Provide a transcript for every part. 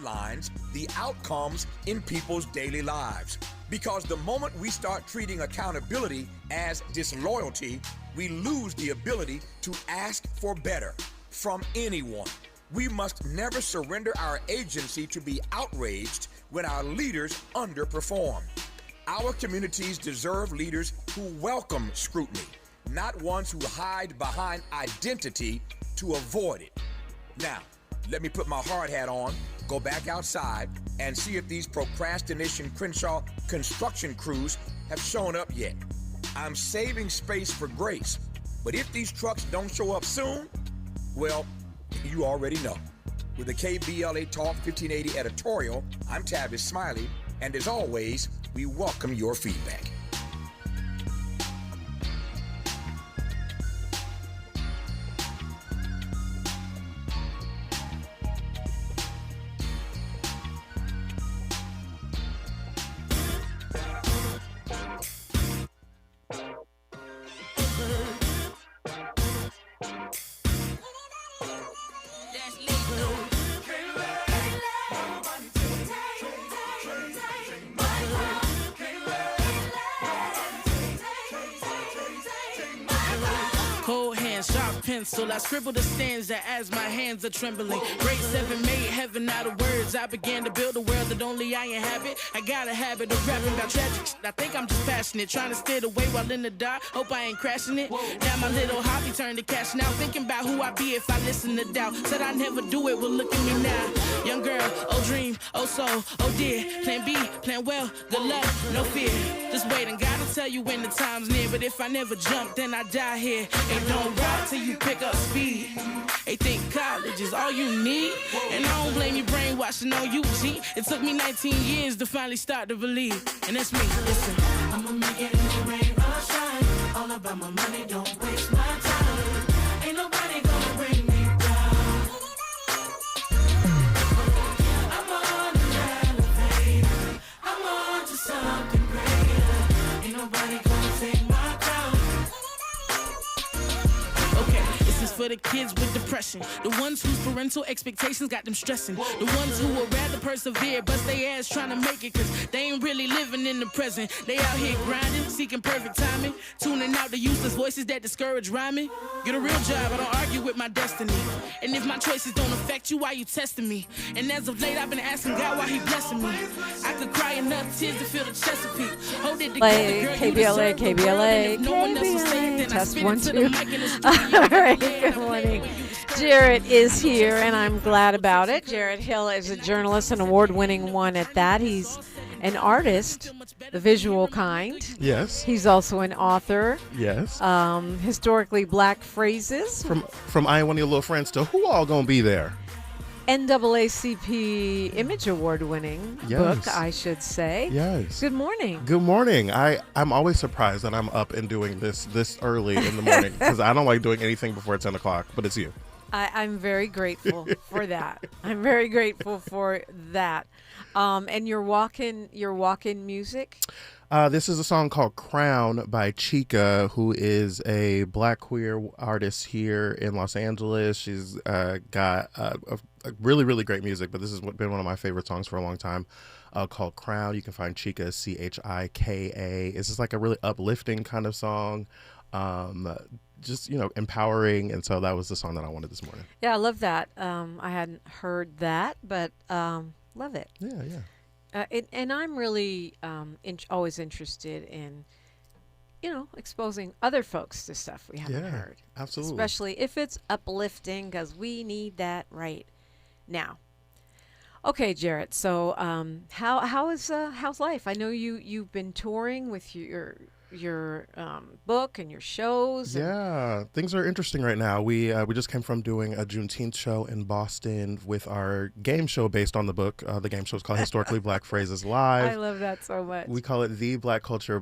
sidelines the outcomes in people's daily lives. Because the moment we start treating accountability as disloyalty, we lose the ability to ask for better from anyone. We must never surrender our agency to be outraged when our leaders underperform. Our communities deserve leaders who welcome scrutiny, not ones who hide behind identity to avoid it. Now, let me put my hard hat on, go back outside, and see if these procrastination Crenshaw construction crews have shown up yet. I'm saving space for grace, but if these trucks don't show up soon, well, you already know. With the KBLA Talk 1580 editorial, I'm Tavis Smiley, and as always, we welcome your feedback. Pencil, I scribble the stanza as my hands are trembling. Grade 7 made heaven out of words. I began to build a world that only I inhabit. I got a habit of rapping about tragic shit. I think I'm just passionate, trying to steer the way while in the dark. Hope I ain't crashing it. Now my little hobby turned to cash now. Thinking about who I be if I listen to doubt. Said I never do it, well look at me now. Young girl, oh dream, oh soul, oh dear. Plan B, plan well, good luck, no fear. Just wait and gotta tell you when the time's near. But if I never jump, then I die here. And don't ride till you pick up speed. They think college is all you need. And I don't blame you brainwashing on you, G. It took me 19 years to finally start to believe. And that's me, listen. I'ma make it in the rain or shine. All about my money, don't waste my time. Ain't nobody gonna bring me down. I'm on an elevator. I'm on to something greater. Ain't nobody gonna take my crown. For the kids with depression, the ones whose parental expectations got them stressing, the ones who would rather persevere, bust their ass trying to make it, cause they ain't really living in the present. They out here grinding, seeking perfect timing, tuning out the useless voices that discourage rhyming. Get a real job, I don't argue with my destiny. And if my choices don't affect you, why you testing me? And as of late, I've been asking God why he blessing me. I could cry enough tears to feel the Chesapeake. Hold it together, girl, KBLA, KBLA, KBLA, test 1, 2. All right. Good morning. Jarrett is here, and I'm glad about it. Jarrett Hill is a journalist, an award-winning one at that. He's an artist, the visual kind. Yes. He's also an author. Yes. Historically black phrases. From I Want Your Little Friends to who all gonna be there? NAACP Image Award-winning book, I should say. Yes. Good morning. Good morning. I'm always surprised that I'm up and doing this early in the morning because I don't like doing anything before 10 o'clock, but it's you. I'm very grateful for that. I'm very grateful for that. And your walk-in music? This is a song called Crown by Chica, who is a black queer artist here in Los Angeles. She's got a really, really great music, but this has been one of my favorite songs for a long time, called Crown. You can find Chica, Chika. It's just like a really uplifting kind of song. Just, empowering. And so that was the song that I wanted this morning. Yeah, I love that. I hadn't heard that, but love it. Yeah. And I'm really always interested in, exposing other folks to stuff we haven't heard. Absolutely. Especially if it's uplifting, because we need that right now. Okay, Jarrett. So how's life? I know you've been touring with your book and your shows. Yeah, things are interesting right now. We just came from doing a Juneteenth show in Boston with our game show based on the book. The game show is called Historically Black Phrases Live. I love that so much. We call it the Black Culture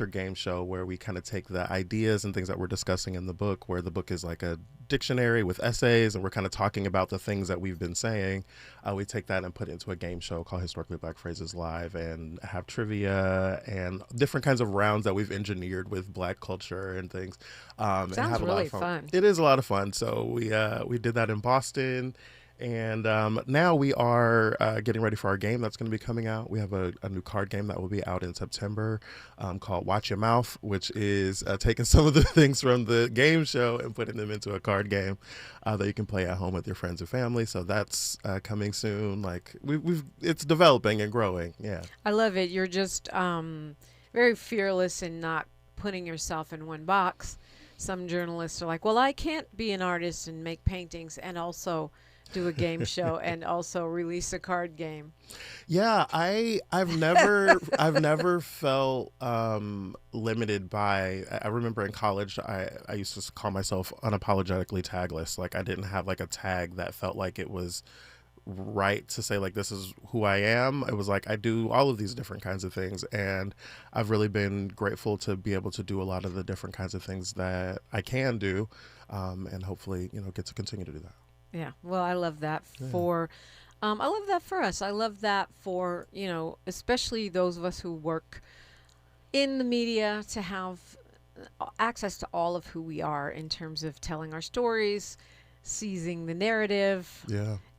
Game Show, where we kind of take the ideas and things that we're discussing in the book, where the book is like a dictionary with essays, and we're kind of talking about the things that we've been saying. We take that and put it into a game show called Historically Black Phrases Live, and have trivia and different kinds of rounds that we've engineered with black culture and things. Sounds and have really a lot of fun. It is a lot of fun. So we did that in Boston, And now we are getting ready for our game that's going to be coming out. We have a new card game that will be out in September called Watch Your Mouth, which is taking some of the things from the game show and putting them into a card game that you can play at home with your friends and family. So that's coming soon. Like it's developing and growing. Yeah, I love it. You're just very fearless in not putting yourself in one box. Some journalists are like, well, I can't be an artist and make paintings and also do a game show and also release a card game. Yeah, I've never felt limited by. I remember in college, I used to call myself unapologetically tagless. Like I didn't have like a tag that felt like it was right to say like this is who I am. It was like I do all of these different kinds of things, and I've really been grateful to be able to do a lot of the different kinds of things that I can do, and hopefully get to continue to do that. Yeah, well, I love that for I love that for us. I love that for especially those of us who work in the media, to have access to all of who we are in terms of telling our stories, seizing the narrative,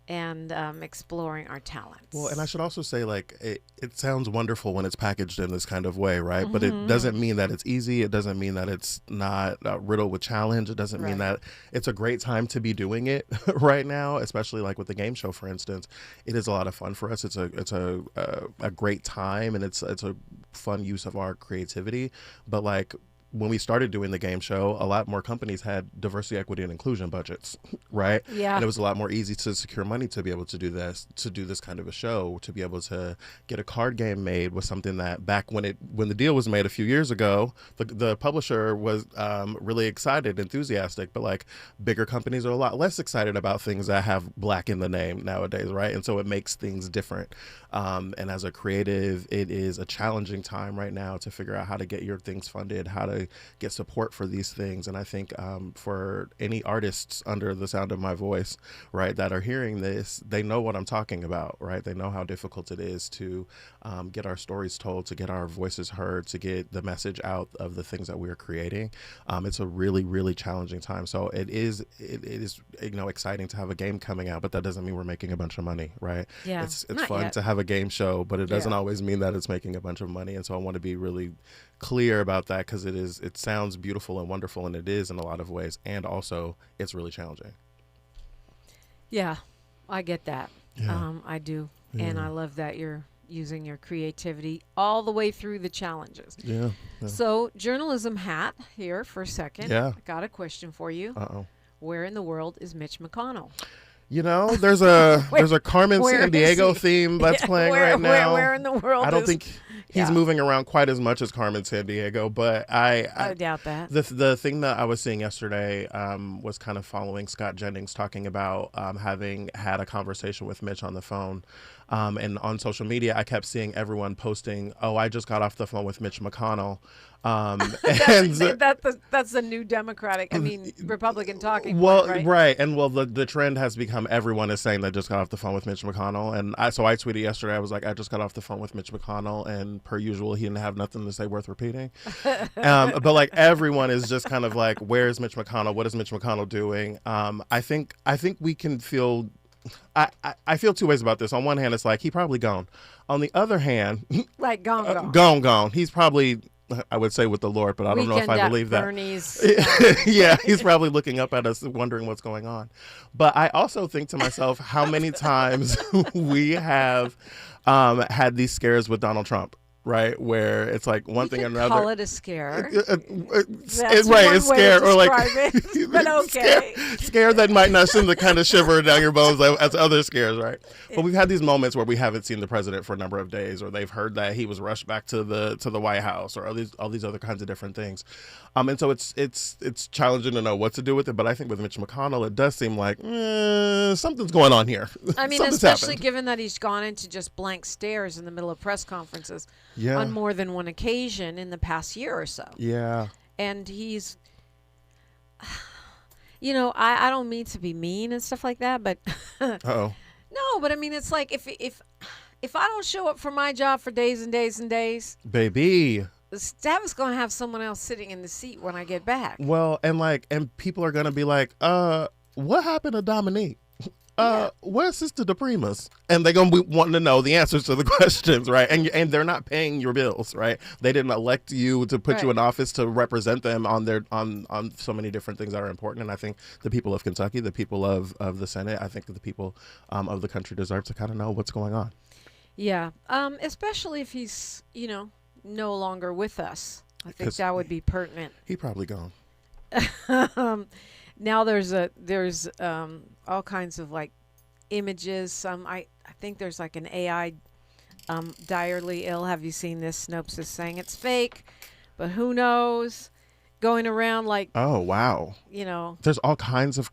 and exploring our talents. Well, and I should also say, like, it sounds wonderful when it's packaged in this kind of way, right? But it doesn't mean that it's easy. It doesn't mean that it's not riddled with challenge. It doesn't mean that it's a great time to be doing it right now, especially like with the game show, for instance. It is a lot of fun for us. It's a great time, and it's a fun use of our creativity. But like, when we started doing the game show, a lot more companies had diversity, equity, and inclusion budgets, right? Yeah. And it was a lot more easy to secure money to be able to do this kind of a show, to be able to get a card game made was something that back when the deal was made a few years ago, the publisher was really excited, enthusiastic, but like bigger companies are a lot less excited about things that have Black in the name nowadays, right? And so it makes things different. And as a creative, it is a challenging time right now to figure out how to get your things funded, how to get support for these things. And I think for any artists under the sound of my voice, right, that are hearing this, they know what I'm talking about, right? They know how difficult it is to get our stories told, to get our voices heard, to get the message out of the things that we're creating. It's a really, really challenging time. So it is exciting to have a game coming out, but that doesn't mean we're making a bunch of money, right? Yeah, it's fun to have a game show, but it doesn't always mean that it's making a bunch of money. And so I want to be really clear about that, because it sounds beautiful and wonderful, and it is in a lot of ways, and also it's really challenging. Yeah, I get that. I do. And I love that you're using your creativity all the way through the challenges. Yeah. So, journalism hat here for a second. Yeah. I got a question for you. Where in the world is Mitch McConnell? There's a Carmen Sandiego theme that's playing right now. Where in the world? I don't think he's moving around quite as much as Carmen Sandiego, but I doubt that. The thing that I was seeing yesterday was kind of following Scott Jennings talking about having had a conversation with Mitch on the phone. And on social media, I kept seeing everyone posting, "Oh, I just got off the phone with Mitch McConnell." That's the new Republican talking point, right. And the trend has become everyone is saying they just got off the phone with Mitch McConnell. And so I tweeted yesterday, I was like, I just got off the phone with Mitch McConnell, and per usual, he didn't have nothing to say worth repeating. But like everyone is just kind of like, where's Mitch McConnell? What is Mitch McConnell doing? I think we can feel. I feel two ways about this. On one hand, it's like he probably gone. On the other hand, like gone. He's probably, I would say, with the Lord, but I don't know if I believe that. Bernie's, yeah, he's probably looking up at us, wondering what's going on. But I also think to myself, how many times we have had these scares with Donald Trump. Right, where it's like one thing and another. Call it a scare. It's scare, or like, but okay, scare that might not send the kind of shiver down your bones as other scares, right? But we've had these moments where we haven't seen the president for a number of days, or they've heard that he was rushed back to the White House, or all these other kinds of different things. And so it's challenging to know what to do with it. But I think with Mitch McConnell, it does seem like something's going on here. I mean, especially given that he's gone into just blank stares in the middle of press conferences. Yeah. On more than one occasion in the past year or so. Yeah. And he's, I don't mean to be mean and stuff like that, but. Uh-oh. No, but I mean, it's like if I don't show up for my job for days and days and days. Baby. The staff is going to have someone else sitting in the seat when I get back. Well, and people are going to be like, what happened to Dominique? where's Sister DePrimas? And they're gonna be wanting to know the answers to the questions, right? And they're not paying your bills, right? They didn't elect you to put you in office to represent them on their on so many different things that are important. And I think the people of Kentucky, the people of the Senate, I think the people of the country deserve to kind of know what's going on. Yeah, especially if he's, no longer with us. I think that would be pertinent. He probably gone. Now there's all kinds of like images. I think there's like an AI direly ill. Have you seen this? Snopes is saying it's fake, but who knows? Going around like, oh wow, there's all kinds of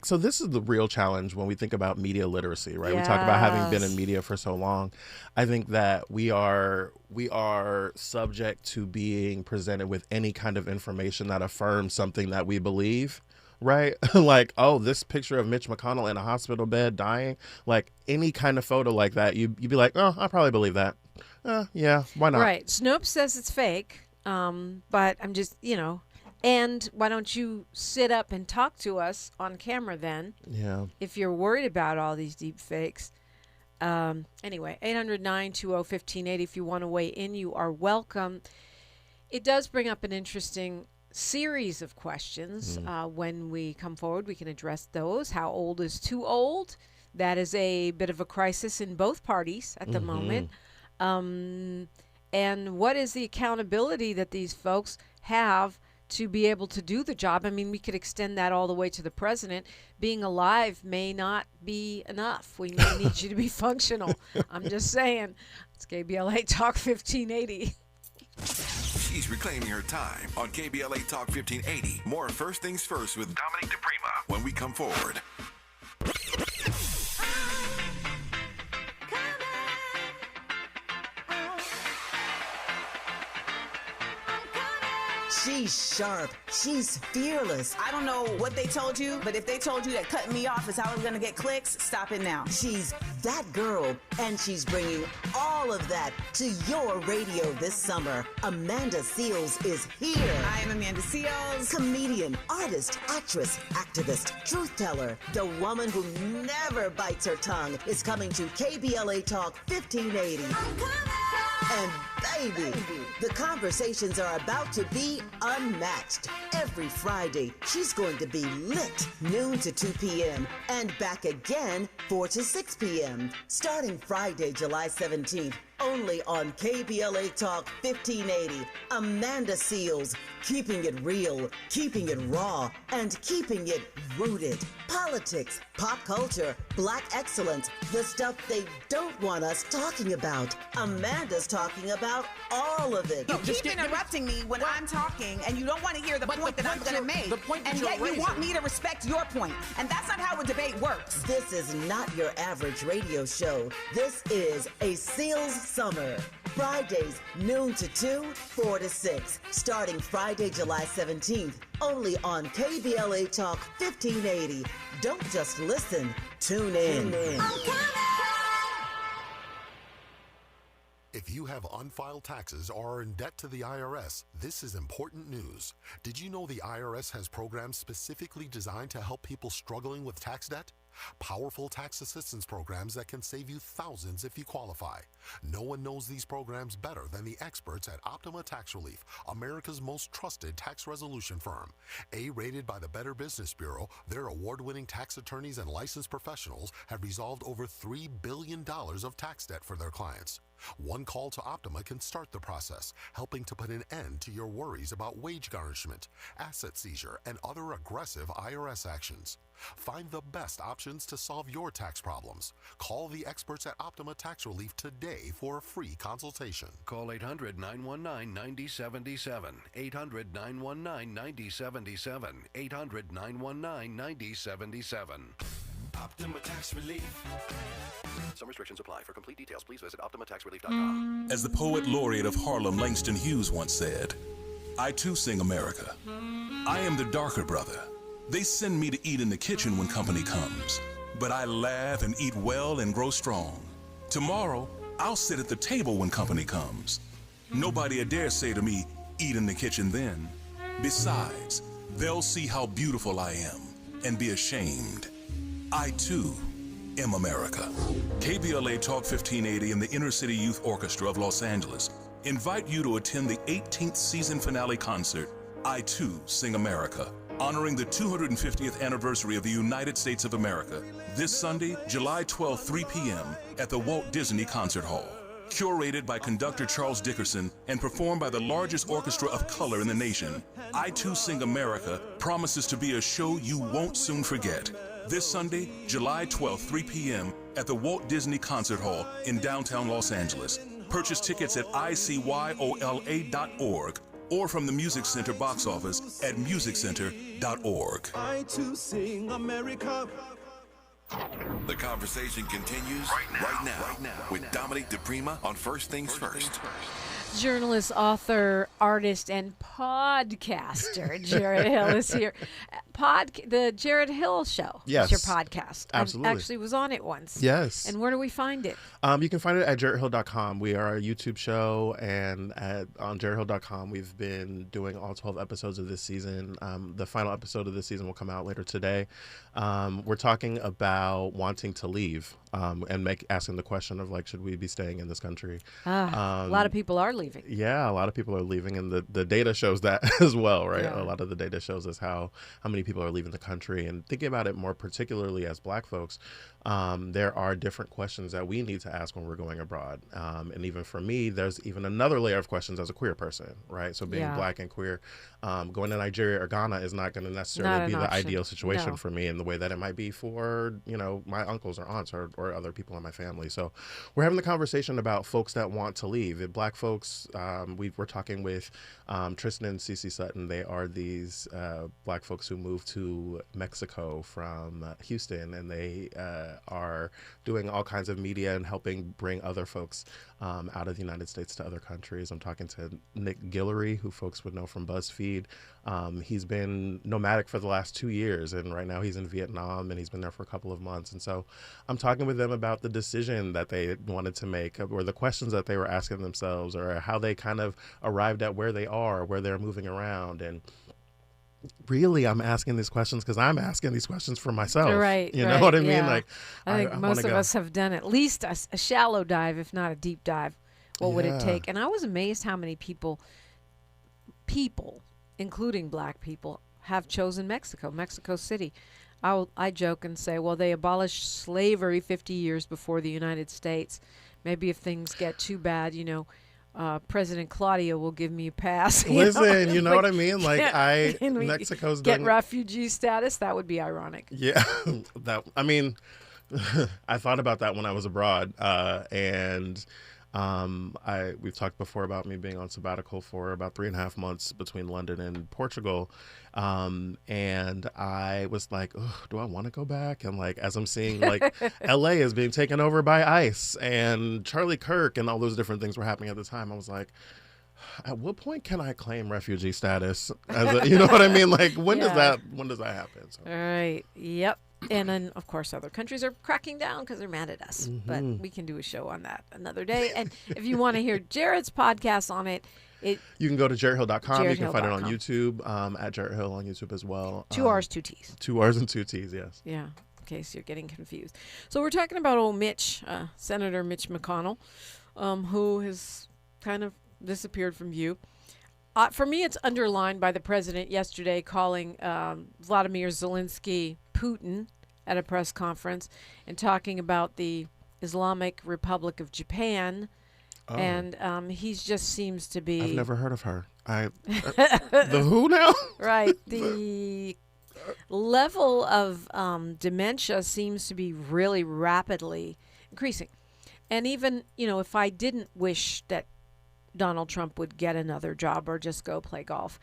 so this is the real challenge when we think about media literacy, right? Yes. We talk about having been in media for so long. I think that we are subject to being presented with any kind of information that affirms something that we believe, right? Like, oh, this picture of Mitch McConnell in a hospital bed dying, like any kind of photo like that, you'd be like, oh, I probably believe that. Yeah, why not? Right. Snopes says it's fake. But I'm just, and why don't you sit up and talk to us on camera then? Yeah. If you're worried about all these deep fakes. Anyway, 800-920-1580. If you want to weigh in, you are welcome. It does bring up an interesting series of questions. When we come forward, we can address those. How old is too old? That is a bit of a crisis in both parties at the moment. And what is the accountability that these folks have to be able to do the job? I mean, we could extend that all the way to the president. Being alive may not be enough. We may need you to be functional. I'm just saying. It's KBLA Talk 1580. She's reclaiming her time on KBLA Talk 1580. More First Things First with Dominique DePrima when we come forward. She's sharp. She's fearless. I don't know what they told you, but if they told you that cutting me off is how we're going to get clicks, stop it now. She's that girl, and she's bringing all of that to your radio this summer. Amanda Seales is here. I am Amanda Seales. Comedian, artist, actress, activist, truth teller. The woman who never bites her tongue is coming to KBLA Talk 1580. And baby, the conversations are about to be unmatched. Every Friday, she's going to be lit noon to 2 p.m. and back again 4 to 6 p.m. Starting Friday, July 17th, only on KBLA Talk 1580. Amanda Seales, keeping it real, keeping it raw, and keeping it rooted. Politics, pop culture, black excellence, the stuff they don't want us talking about. Amanda's talking about all of it. You keep interrupting me when I'm talking, and you don't want to hear the point that I'm going to make. And yet you want me to respect your point. And that's not how a debate works. This is not your average radio show. This is a Seales Summer. Fridays, noon to 2, 4 to 6. Starting Friday, July 17th. Only on KBLA Talk 1580. Don't just listen. Tune in. If you have unfiled taxes or are in debt to the IRS, this is important news. Did you know the IRS has programs specifically designed to help people struggling with tax debt? Powerful tax assistance programs that can save you thousands if you qualify. No one knows these programs better than the experts at Optima Tax Relief, America's most trusted tax resolution firm. A-rated by the Better Business Bureau, their award-winning tax attorneys and licensed professionals have resolved over $3 billion of tax debt for their clients. One call to Optima can start the process, helping to put an end to your worries about wage garnishment, asset seizure, and other aggressive IRS actions. Find the best options to solve your tax problems. Call the experts at Optima Tax Relief today for a free consultation. Call 800-919-9077. 800-919-9077. 800-919-9077. Optima Tax Relief. Some restrictions apply. For complete details, please visit OptimaTaxRelief.com. As the poet laureate of Harlem, Langston Hughes, once said, I too sing America. I am the darker brother. They send me to eat in the kitchen when company comes, but I laugh and eat well and grow strong. Tomorrow, I'll sit at the table when company comes. Nobody dare say to me, eat in the kitchen then. Besides, they'll see how beautiful I am and be ashamed. I too M America. KBLA Talk 1580 and the Inner City Youth Orchestra of Los Angeles invite you to attend the 18th season finale concert, I Too Sing America, honoring the 250th anniversary of the United States of America, this Sunday, July 12, 3 p.m. at the Walt Disney Concert Hall. Curated by conductor Charles Dickerson and performed by the largest orchestra of color in the nation, I Too Sing America promises to be a show you won't soon forget. This Sunday, July 12, 3 p.m. at the Walt Disney Concert Hall in downtown Los Angeles. Purchase tickets at icyola.org or from the Music Center box office at musiccenter.org. I too sing America. The conversation continues right now with Dominique DePrima on First Things First. Journalist, author, artist, and podcaster Jared Hill is here. The Jared Hill Show. Yes. Is your podcast. Absolutely. I actually was on it once. Yes. And where do we find it? You can find it at jaredhill.com. We are a YouTube show, and on jaredhill.com, we've been doing all 12 episodes of this season. The final episode of this season will come out later today. We're talking about wanting to leave and asking the question of, like, should we be staying in this country? A lot of people are leaving. Yeah, a lot of people are leaving, and the data shows that as well, right? Yeah. A lot of the data shows us how many people are leaving the country. And thinking about it more particularly as Black folks, there are different questions that we need to ask when we're going abroad. And even for me, there's even another layer of questions as a queer person, right? So being Black and queer, going to Nigeria or Ghana is not going to necessarily be the ideal situation for me in the way that it might be for, my uncles or aunts or other people in my family. So we're having the conversation about folks that want to leave. If Black folks, we're talking with Tristan and Cece Sutton. They are these Black folks who moved to Mexico from Houston, and they are doing all kinds of media and helping bring other folks out of the United States to other countries. I'm talking to Nick Guillory, who folks would know from BuzzFeed. He's been nomadic for the last 2 years, and right now he's in Vietnam, and he's been there for a couple of months. And so I'm talking with them about the decision that they wanted to make, or the questions that they were asking themselves, or how they kind of arrived at where they are, where they're moving around. And really, I'm asking these questions because I'm asking these questions for myself. Right. You know what I mean? Yeah. Like, I think most of us have done at least a shallow dive, if not a deep dive. What would it take? And I was amazed how many people, including Black people, have chosen Mexico City. I joke and say, well, they abolished slavery 50 years before the United States. Maybe if things get too bad, President Claudia will give me a pass. Listen, you know what I mean? Like, Mexico's get done refugee status. That would be ironic. Yeah, I thought about that when I was abroad, and we've talked before about me being on sabbatical for about 3.5 months between London and Portugal, and I was like, do I want to go back? And like, as I'm seeing, like, LA is being taken over by ICE, and Charlie Kirk and all those different things were happening at the time, I was like, at what point can I claim refugee status? You know what I mean? Like, when does that happen? So. All right. Yep. And then, of course, other countries are cracking down because they're mad at us. Mm-hmm. But we can do a show on that another day. And if you want to hear Jared's podcast on it, you can go to jaredhill.com. You can find it on YouTube, at Jared Hill on YouTube as well. 2 R's, 2 T's. 2 R's and 2 T's, yes. Yeah, in case you're getting confused. So we're talking about old Mitch, Senator Mitch McConnell, who has kind of disappeared from view. For me, it's underlined by the president yesterday calling Vladimir Zelensky Putin at a press conference and talking about the Islamic Republic of Japan. Oh. And he just seems to be... I've never heard of her. The who now? Right. The level of dementia seems to be really rapidly increasing. And even, if I didn't wish that Donald Trump would get another job or just go play golf,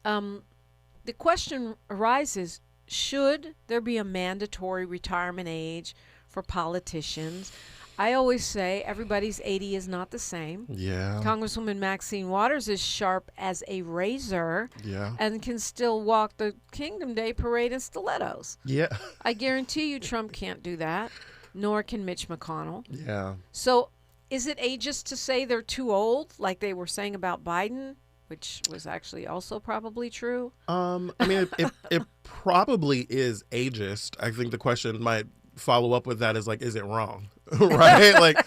the question arises, should there be a mandatory retirement age for politicians? I always say everybody's 80 is not the same. Yeah. Congresswoman Maxine Waters is sharp as a razor. Yeah. And can still walk the Kingdom Day parade in stilettos. Yeah. I guarantee you Trump can't do that, nor can Mitch McConnell. Yeah. So is it ageist to say they're too old, like they were saying about Biden, which was actually also probably true? I mean, it probably is ageist. I think the question might follow up with that is like, is it wrong? Right? Like,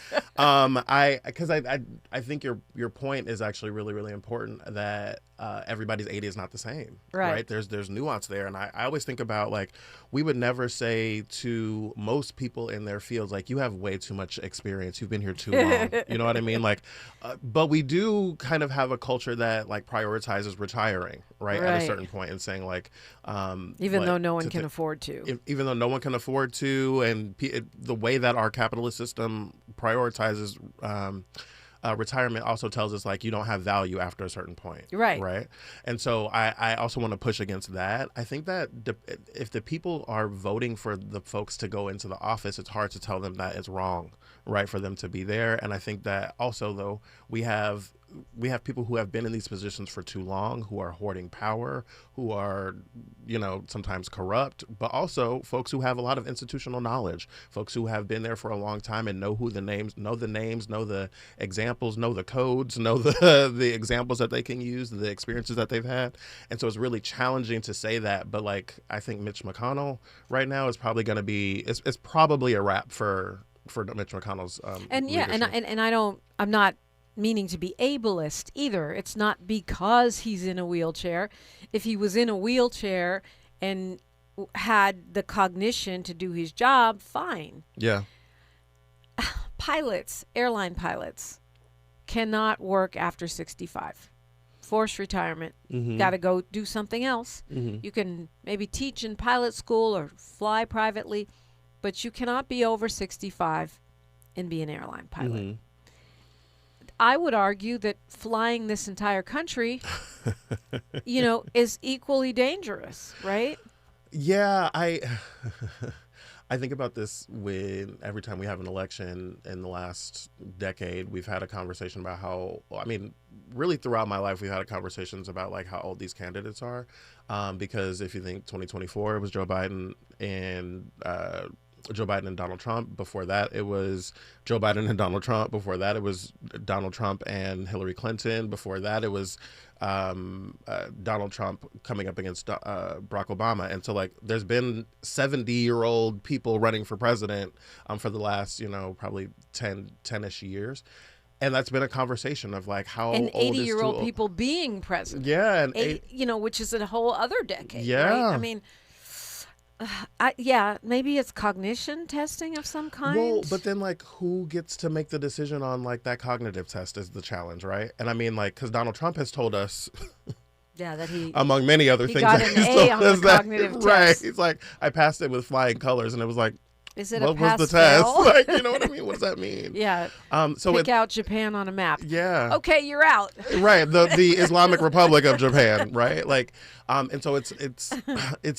because I think your point is actually really, really important, that everybody's 80 is not the same. Right? There's nuance there. And I always think about, like, we would never say to most people in their fields, like, you have way too much experience. You've been here too long. You know what I mean? Like, but we do kind of have a culture that, like, prioritizes retiring, right? At a certain point, and saying, like, even though no one can afford to. Even though no one can afford to, and the way that our capitalist system prioritizes retirement also tells us, like, you don't have value after a certain point. Right. And so I also want to push against that. I think that if the people are voting for the folks to go into the office, it's hard to tell them that it's wrong, right, for them to be there. And I think that also, though, we have people who have been in these positions for too long, who are hoarding power, who are, sometimes corrupt, but also folks who have a lot of institutional knowledge, folks who have been there for a long time and know the names, know the examples, know the codes, know the examples that they can use, the experiences that they've had. And so it's really challenging to say that. But, like, I think Mitch McConnell right now is probably going to be, it's probably a wrap for Mitch McConnell's leadership. I'm not meaning to be ableist either. It's not because he's in a wheelchair. If he was in a wheelchair and had the cognition to do his job, fine. Yeah. Airline pilots cannot work after 65. Forced retirement. Got to go do something else. You can maybe teach in pilot school or fly privately, but you cannot be over 65 and be an airline pilot. I would argue that flying this entire country, is equally dangerous, right? Yeah, I think about this every time we have an election in the last decade. We've had a conversation about really throughout my life, we've had conversations about, like, how old these candidates are. Because if you think 2024, it was Joe Biden and Donald Trump. Before that, it was Joe Biden and Donald Trump. Before that, it was Donald Trump and Hillary Clinton. Before that, it was Donald Trump coming up against Barack Obama. And so, like, there's been 70-year-old people running for president for the last, probably 10-ish years. And that's been a converation of, like, how and old 80-year-old people being president. Yeah. And which is a whole other decade. Yeah. Right? I mean, maybe it's cognition testing of some kind. Well, but then, like, who gets to make the decision on, like, that cognitive test is the challenge, right? And I mean, like, because Donald Trump has told us, that he, among many other things, got an A on the cognitive test. Right? He's like, I passed it with flying colors, and it was like, is it what a pass was the test? fail? Like, you know what I mean? What does that mean? Yeah. So pick out Japan on a map. Yeah. Okay, you're out. Right. The Islamic Republic of Japan, right? Like, and so it's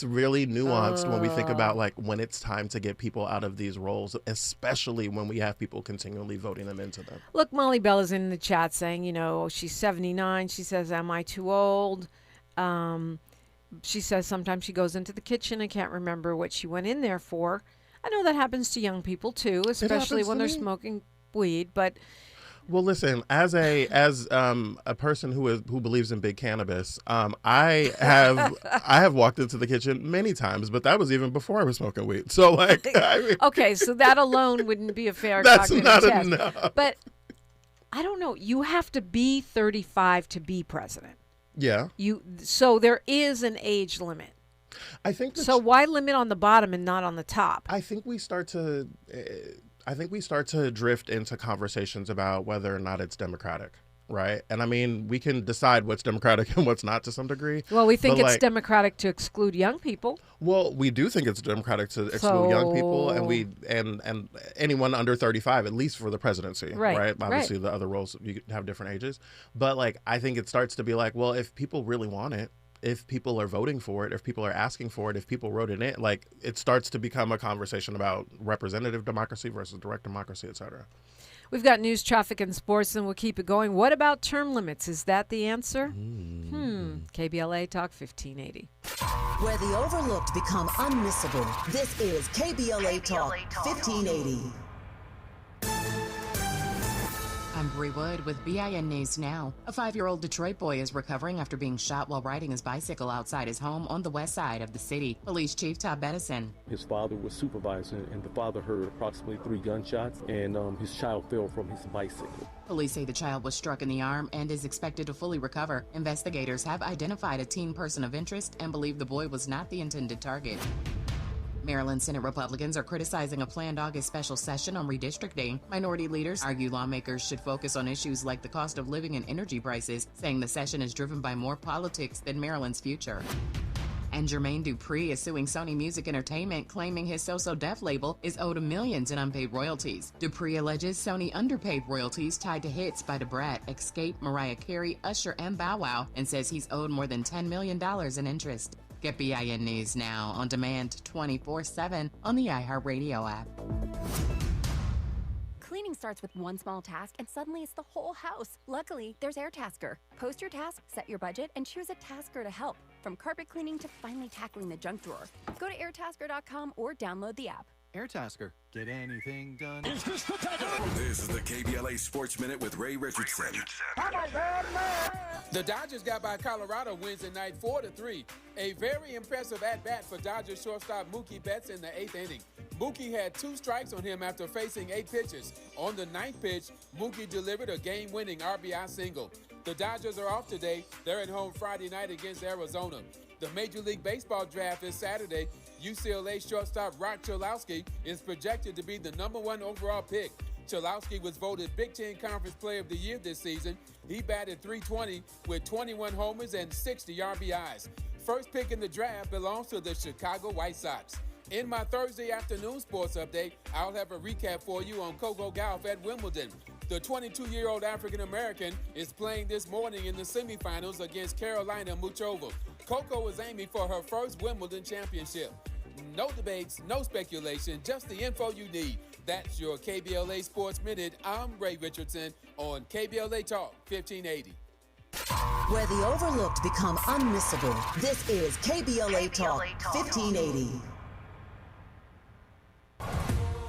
really nuanced when we think about, like, when it's time to get people out of these roles, especially when we have people continually voting them into them. Look, Molly Bell is in the chat saying, she's 79. She says, am I too old? She says sometimes she goes into the kitchen and can't remember what she went in there for. I know that happens to young people too, especially when they're smoking weed. But well, listen, as a person who believes in big cannabis, I have walked into the kitchen many times, but that was even before I was smoking weed. So, like, okay, so that alone wouldn't be a fair. That's cognitive not test. enough. But I don't know. You have to be 35 to be president. Yeah. So there is an age limit. I think so. Why limit on the bottom and not on the top? I think we start to drift into conversations about whether or not it's democratic, right? And I mean, we can decide what's democratic and what's not to some degree. Well, we think it's democratic to exclude young people. Well, we do think it's democratic to exclude young people, and anyone under 35, at least for the presidency, right? Obviously, the other roles you have different ages, but, like, I think it starts to be like, well, if people really want it, if people are voting for it, if people are asking for it, if people wrote it in, like, it starts to become a conversation about representative democracy versus direct democracy, et cetera. We've got news, traffic, and sports, and we'll keep it going. What about term limits? Is that the answer? KBLA Talk 1580. Where the overlooked become unmissable. This is KBLA Talk 1580. I'm Bree Wood with BIN News Now. A 5-year-old Detroit boy is recovering after being shot while riding his bicycle outside his home on the west side of the city. Police Chief Todd Bettison. His father was supervising, and the father heard approximately 3 gunshots, and his child fell from his bicycle. Police say the child was struck in the arm and is expected to fully recover. Investigators have identified a teen person of interest and believe the boy was not the intended target. Maryland Senate Republicans are criticizing a planned August special session on redistricting. Minority leaders argue lawmakers should focus on issues like the cost of living and energy prices, saying the session is driven by more politics than Maryland's future. And Jermaine Dupri is suing Sony Music Entertainment, claiming his So-So Def label is owed $millions in unpaid royalties. Dupri alleges Sony underpaid royalties tied to hits by Da Brat, Escape, Mariah Carey, Usher, and Bow Wow, and says he's owed more than $10 million in interest. Get BIN News Now on demand 24/7 on the iHeartRadio app. Cleaning starts with one small task, and suddenly it's the whole house. Luckily, there's AirTasker. Post your task, set your budget, and choose a tasker to help. From carpet cleaning to finally tackling the junk drawer. Go to airtasker.com or download the app. AirTasker. Get anything done. This is the KBLA Sports Minute with Ray Richardson. The Dodgers got by Colorado Wednesday night 4-3. A very impressive at-bat for Dodgers shortstop Mookie Betts in the 8th inning. Mookie had 2 strikes on him after facing 8 pitches. On the 9th pitch, Mookie delivered a game-winning RBI single. The Dodgers are off today. They're at home Friday night against Arizona. The Major League Baseball draft is Saturday. UCLA shortstop Rock Cholowski is projected to be the #1 overall pick. Cholowski was voted Big Ten Conference Player of the Year this season. He batted .320 with 21 homers and 60 RBIs. First pick in the draft belongs to the Chicago White Sox. In my Thursday afternoon sports update, I'll have a recap for you on Coco Gauff at Wimbledon. The 22-year-old African-American is playing this morning in the semifinals against Carolina Muchova. Coco is aiming for her first Wimbledon championship. No debates, no speculation, just the info you need. That's your KBLA Sports Minute. I'm Ray Richardson on KBLA Talk 1580. Where the overlooked become unmissable, this is KBLA Talk 1580.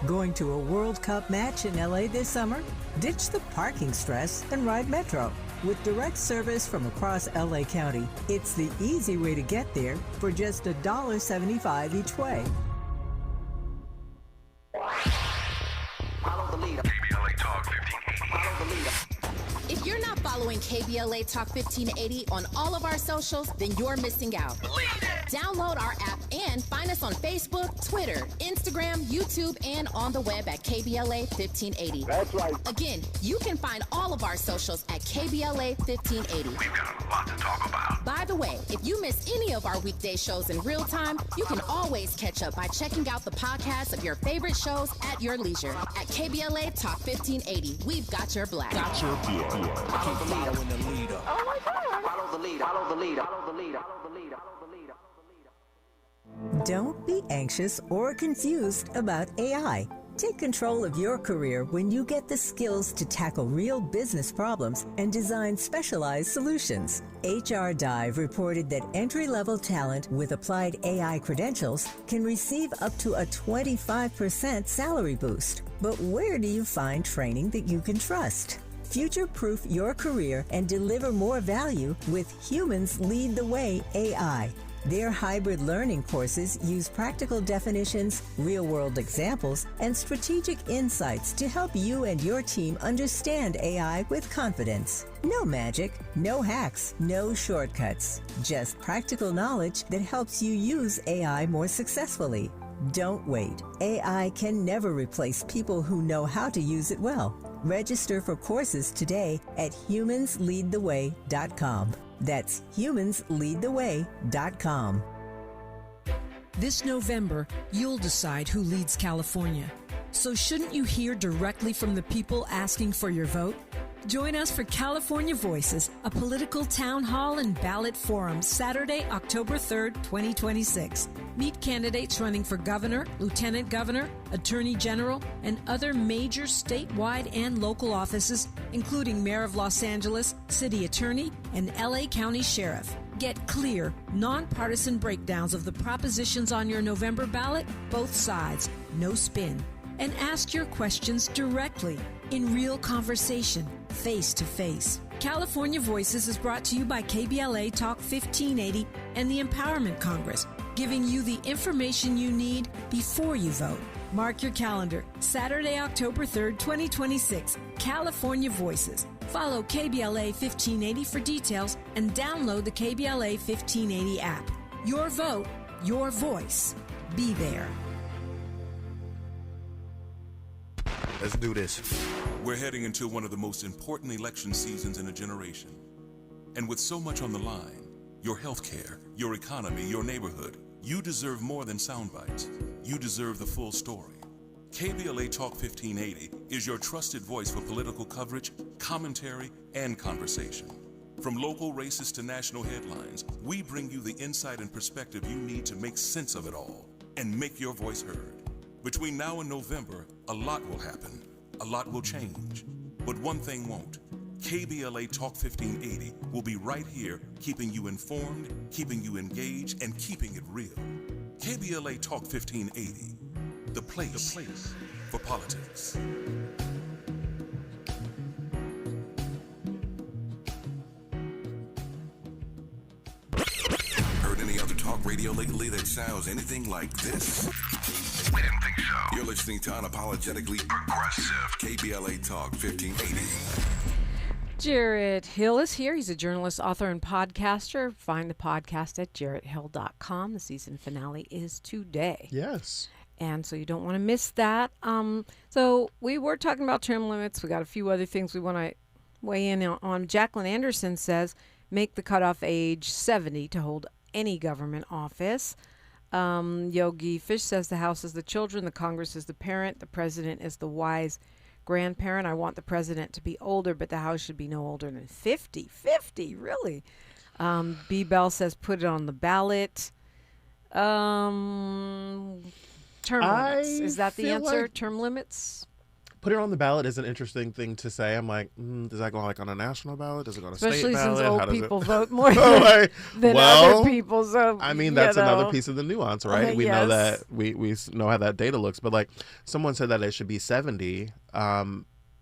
Going to a World Cup match in LA this summer? Ditch the parking stress and ride Metro. With direct service from across LA County, it's the easy way to get there for just $1.75 each way. Follow the leader. KBLA Talk 1580. Follow the leader. If you're not following KBLA Talk 1580 on all of our socials, then you're missing out. Download our app and find us on Facebook, Twitter, Instagram, YouTube, and on the web at KBLA 1580. That's right. Again, you can find all of our socials at KBLA 1580. We've got a lot to talk about. By the way, if you miss any of our weekday shows in real time, you can always catch up by checking out the podcast of your favorite shows at your leisure. At KBLA Talk 1580, we've got your black. Got your black. Follow the leader. Oh my God. Follow the leader. Follow the leader. Follow the leader. Follow the leader. Follow the leader. Don't be anxious or confused about AI. Take control of your career when you get the skills to tackle real business problems and design specialized solutions. HR Dive reported that entry-level talent with applied AI credentials can receive up to a 25% salary boost. But where do you find training that you can trust? Future-proof your career and deliver more value with Humans Lead the Way AI. Their hybrid learning courses use practical definitions, real-world examples, and strategic insights to help you and your team understand AI with confidence. No magic, no hacks, no shortcuts. Just practical knowledge that helps you use AI more successfully. Don't wait. AI can never replace people who know how to use it well. Register for courses today at humansleadtheway.com. That's humansleadtheway.com. This November, you'll decide who leads California. So shouldn't you hear directly from the people asking for your vote? Join us for California Voices, a political town hall and ballot forum, Saturday, October 3rd, 2026. Meet candidates running for governor, lieutenant governor, attorney general, and other major statewide and local offices, including Mayor of Los Angeles, city attorney, and LA County Sheriff. Get clear, nonpartisan breakdowns of the propositions on your November ballot, both sides, no spin. And ask your questions directly, in real conversation. face to face. California Voices is brought to you by KBLA Talk 1580 and the Empowerment Congress, giving you the information you need before you vote. Mark your calendar, Saturday, October 3rd, 2026, California Voices. Follow KBLA 1580 for details and download the KBLA 1580 app. Your vote, your voice. Be there. Let's do this. We're heading into one of the most important election seasons in a generation. And with so much on the line, your health care, your economy, your neighborhood, you deserve more than sound bites. You deserve the full story. KBLA Talk 1580 is your trusted voice for political coverage, commentary, and conversation. From local races to national headlines, we bring you the insight and perspective you need to make sense of it all and make your voice heard. Between now and November, a lot will happen. A lot will change. But one thing won't. KBLA Talk 1580 will be right here, keeping you informed, keeping you engaged, and keeping it real. KBLA Talk 1580, the place for politics. Heard any other talk radio lately that sounds anything like this? We didn't think so. You're listening to Unapologetically Progressive, KBLA Talk 1580. Jarrett Hill is here. He's a journalist, author, and podcaster. Find the podcast at jarretthill.com. The season finale is today. Yes. And so you don't want to miss that. So we were talking about term limits. We got a few other things we want to weigh in on. Jacqueline Anderson says, make the cutoff age 70 to hold any government office. Yogi Fish says the House is the children, the Congress is the parent, the president is the wise grandparent. I want the president to be older, but the House should be no older than 50. 50, really? B. Bell says put it on the ballot. Term limits. Is that the answer? Like term limits? Put it on the ballot is an interesting thing to say. I'm like, does that go like on a national ballot? Does it go on a state ballot? Especially since old people vote more than other people. So I mean, that's another piece of the nuance, right? We know that we know how that data looks, but like someone said that it should be 70.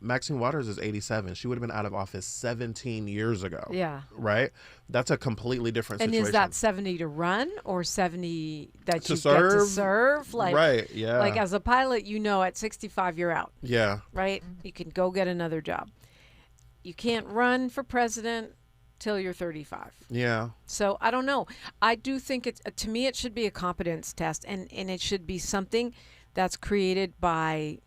Maxine Waters is 87. She would have been out of office 17 years ago. Yeah. Right? That's a completely different situation. And is that 70 to run or 70 that to you serve? Get to serve? Like, right, yeah. Like as a pilot, at 65 you're out. Yeah. Right? You can go get another job. You can't run for president till you're 35. Yeah. So I don't know. I do think to me it should be a competence test, and it should be something that's created by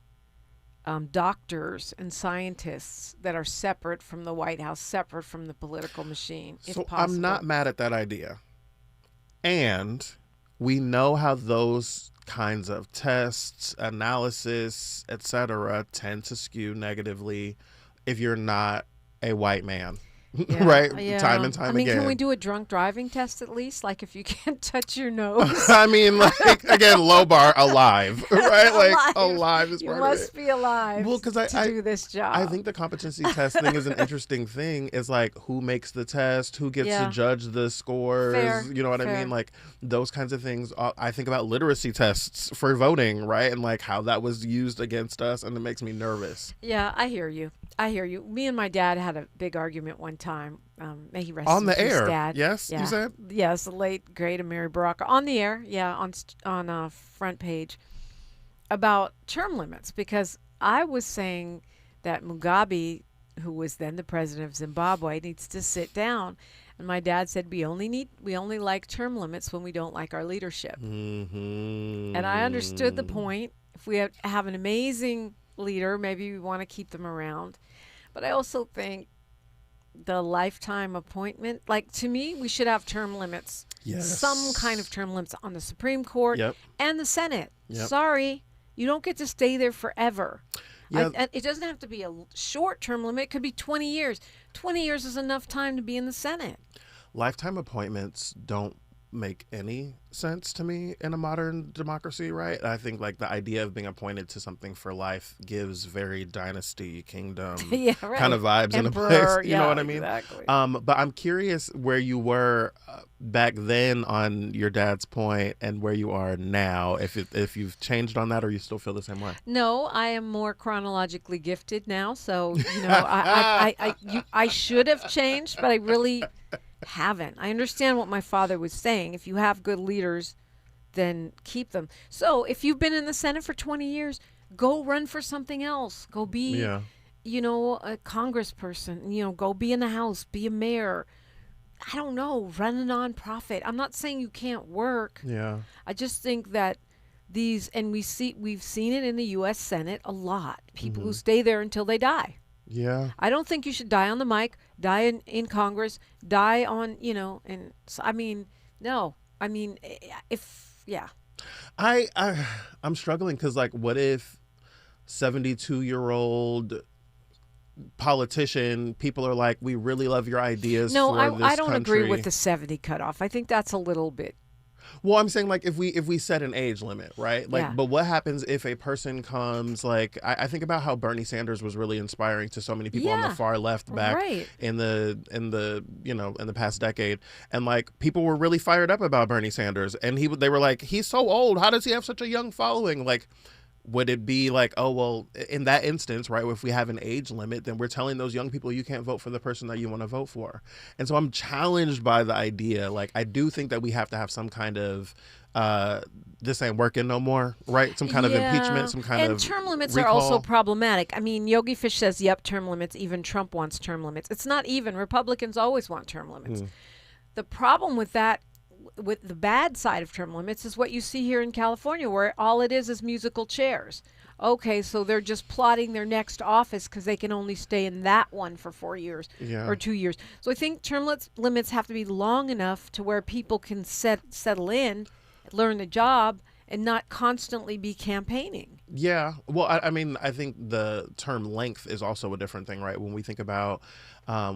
doctors and scientists that are separate from the White House, separate from the political machine, if so possible. I'm not mad at that idea. And we know how those kinds of tests, analysis, etc., tend to skew negatively if you're not a white man. Yeah, right? Yeah. Time and time again. Can we do a drunk driving test at least? Like if you can't touch your nose. I mean, like, again, low bar, alive, right? Like, alive is part of it. You must be alive to do this job. I think the competency test thing is an interesting thing. Is like, who makes the test? Who gets to judge the scores? Fair. You know what I mean? Like, those kinds of things. I think about literacy tests for voting, right? And like how that was used against us, and it makes me nervous. Yeah, I hear you. Me and my dad had a big argument one time. May he rest on the in peace, air. Dad. Yes, yeah. You said? Yes, the late, great Amiri Baraka. On the air, yeah, on front page about term limits, because I was saying that Mugabe, who was then the president of Zimbabwe, needs to sit down. And my dad said, we only like term limits when we don't like our leadership. Mm-hmm. And I understood the point. If we have an amazing leader, maybe we want to keep them around. But I also think the lifetime appointment, like, to me, we should have term limits. Yes. Some kind of term limits on the Supreme Court and the Senate. Yep. Sorry, you don't get to stay there forever. Yeah. It doesn't have to be a short term limit. It could be 20 years. 20 years is enough time to be in the Senate. Lifetime appointments don't make any sense to me in a modern democracy, right? I think like the idea of being appointed to something for life gives very dynasty, kingdom kind of vibes in a place. You know what I mean? Exactly. But I'm curious where you were back then on your dad's point and where you are now, if you've changed on that or you still feel the same way. No, I am more chronologically gifted now, so I should have changed, but I really haven't. I understand what my father was saying. If you have good leaders, then keep them. So if you've been in the Senate for 20 years, go run for something else. Go be, a congressperson. Go be in the House, be a mayor. I don't know, run a nonprofit. I'm not saying you can't work. Yeah. I just think that we've seen it in the U.S. Senate a lot. People who stay there until they die. Yeah. I don't think you should die on the mic, die in Congress, die on, and so, no. I'm struggling because, like, what if 72-year-old politician, people are like, we really love your ideas No, for this I don't country. agree with the 70 cutoff. I think that's a little bit. Well, I'm saying, like, if we set an age limit, right? Like, Yeah. but what happens if a person comes, like, I think about how Bernie Sanders was really inspiring to so many people on the far left back in the past decade, and like people were really fired up about Bernie Sanders, and they were like, he's so old, how does he have such a young following? Like, would it be like, oh, well, in that instance, right, if we have an age limit, then we're telling those young people you can't vote for the person that you want to vote for. And so I'm challenged by the idea. Like, I do think that we have to have some kind of this ain't working no more, right? Some kind of impeachment, some kind of And term limits recall. are also problematic. I mean, Yogi Fish says, yep, term limits. Even Trump wants term limits. It's not even. Republicans always want term limits. The problem with that, with the bad side of term limits, is what you see here in California, where all it is musical chairs. Okay, so they're just plotting their next office because they can only stay in that one for 4 years or 2 years. So I think term limits have to be long enough to where people can settle in, learn the job, and not constantly be campaigning. Yeah. Well, I mean, I think the term length is also a different thing, right? When we think about,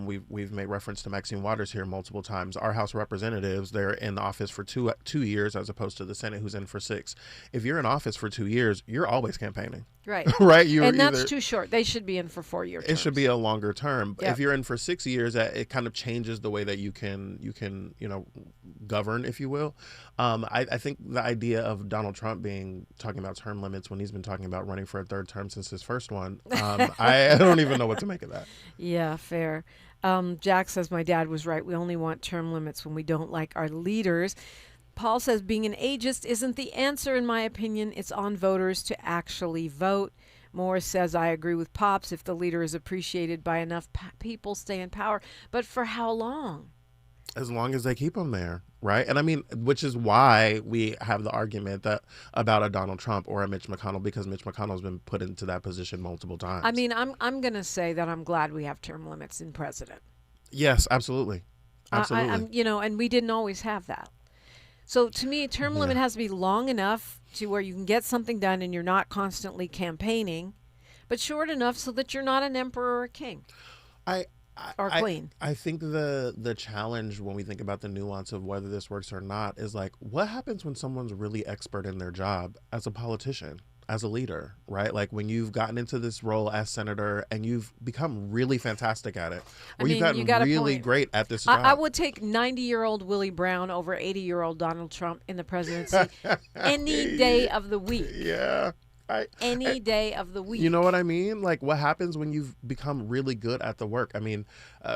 we've made reference to Maxine Waters here multiple times. Our House representatives, they're in office for two years as opposed to the Senate who's in for 6. If you're in office for 2 years, you're always campaigning. Right. Right. And that's too short. They should be in for 4-year terms. It should be a longer term. Yep. If you're in for 6 years, it kind of changes the way that you can govern, if you will. I think the idea of Donald Trump talking about term limits when he's been talking about running for a 3rd term since his first one, I don't even know what to make of that. Yeah, fair. Jack says, my dad was right. We only want term limits when we don't like our leaders. Paul says, being an ageist isn't the answer, in my opinion. It's on voters to actually vote. Morris says, I agree with Pops. If the leader is appreciated by enough people, stay in power. But for how long? As long as they keep them there, right? And I mean, which is why we have the argument that about a Donald Trump or a Mitch McConnell, because Mitch McConnell's been put into that position multiple times. I mean, I'm going to say that I'm glad we have term limits in president. Yes, absolutely. Absolutely. And we didn't always have that. So to me, a term limit has to be long enough to where you can get something done and you're not constantly campaigning, but short enough so that you're not an emperor or a king. Or queen. I think the challenge when we think about the nuance of whether this works or not is like, what happens when someone's really expert in their job as a politician, as a leader, right? Like when you've gotten into this role as senator and you've become really fantastic at it, or you've gotten really great at this job. I would take 90-year-old Willie Brown over 80-year-old Donald Trump in the presidency any day of the week. Yeah. Any day of the week. You know what I mean? Like, what happens when you've become really good at the work? I mean,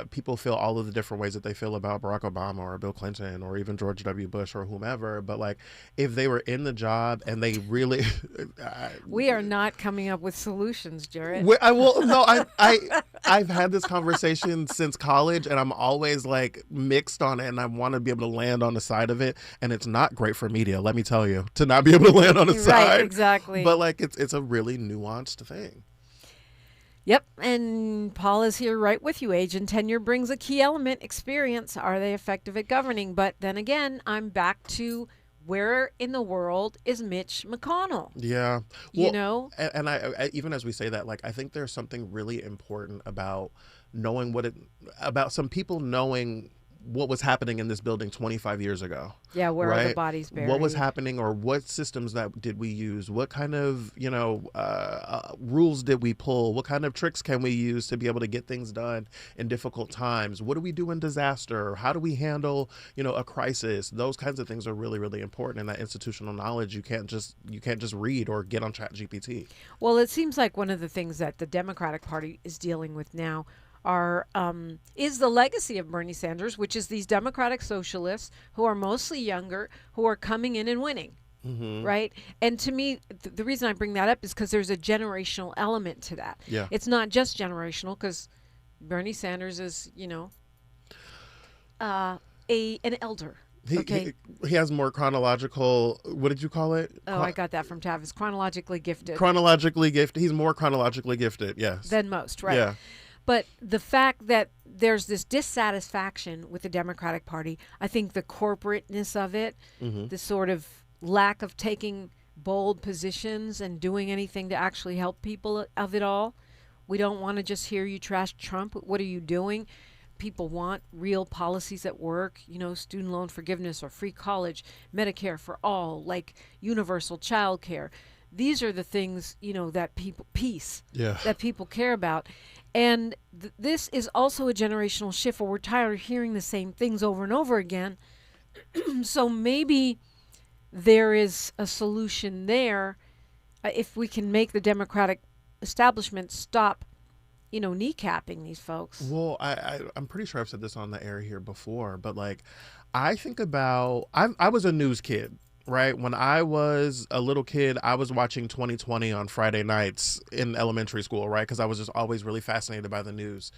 people feel all of the different ways that they feel about Barack Obama or Bill Clinton or even George W. Bush or whomever. But like, if they were in the job and they really, we are not coming up with solutions, Jared. I've had this conversation since college, and I'm always like mixed on it, and I want to be able to land on the side of it. And it's not great for media, let me tell you, to not be able to land on the side. Right, exactly. But like, it's a really nuanced thing. Yep, and Paul is here right with you. Age and tenure brings a key element, experience. Are they effective at governing? But then again, I'm back to where in the world is Mitch McConnell? Yeah. Well, And I even as we say that, like, I think there's something really important about knowing about some people knowing what was happening in this building 25 years ago. Yeah, where are the right? bodies buried? What was happening, or what systems that did we use? What kind of, rules did we pull? What kind of tricks can we use to be able to get things done in difficult times? What do we do in disaster? How do we handle, a crisis? Those kinds of things are really, really important. And that institutional knowledge, you can't just read or get on ChatGPT. Well, it seems like one of the things that the Democratic Party is dealing with now is the legacy of Bernie Sanders, which is these Democratic socialists who are mostly younger, who are coming in and winning. Mm-hmm. Right. And to me, the reason I bring that up is because there's a generational element to that. Yeah. It's not just generational, because Bernie Sanders is, an elder. He has more chronological, what did you call it? I got that from Tavis. Chronologically gifted. He's more chronologically gifted, yes. Than most, right? Yeah. But the fact that there's this dissatisfaction with the Democratic Party, I think the corporateness of it, the sort of lack of taking bold positions and doing anything to actually help people of it all. We don't want to just hear you trash Trump. What are you doing? People want real policies that work, student loan forgiveness or free college, Medicare for all, like universal child care. These are the things, that that people care about. And this is also a generational shift where we're tired of hearing the same things over and over again. So maybe there is a solution there if we can make the Democratic establishment stop kneecapping these folks. Well, I'm pretty sure I've said this on the air here before, but I think about, I was a news kid, right? When I was a little kid, I was watching 2020 on Friday nights in elementary school, right? Because I was just always really fascinated by the news.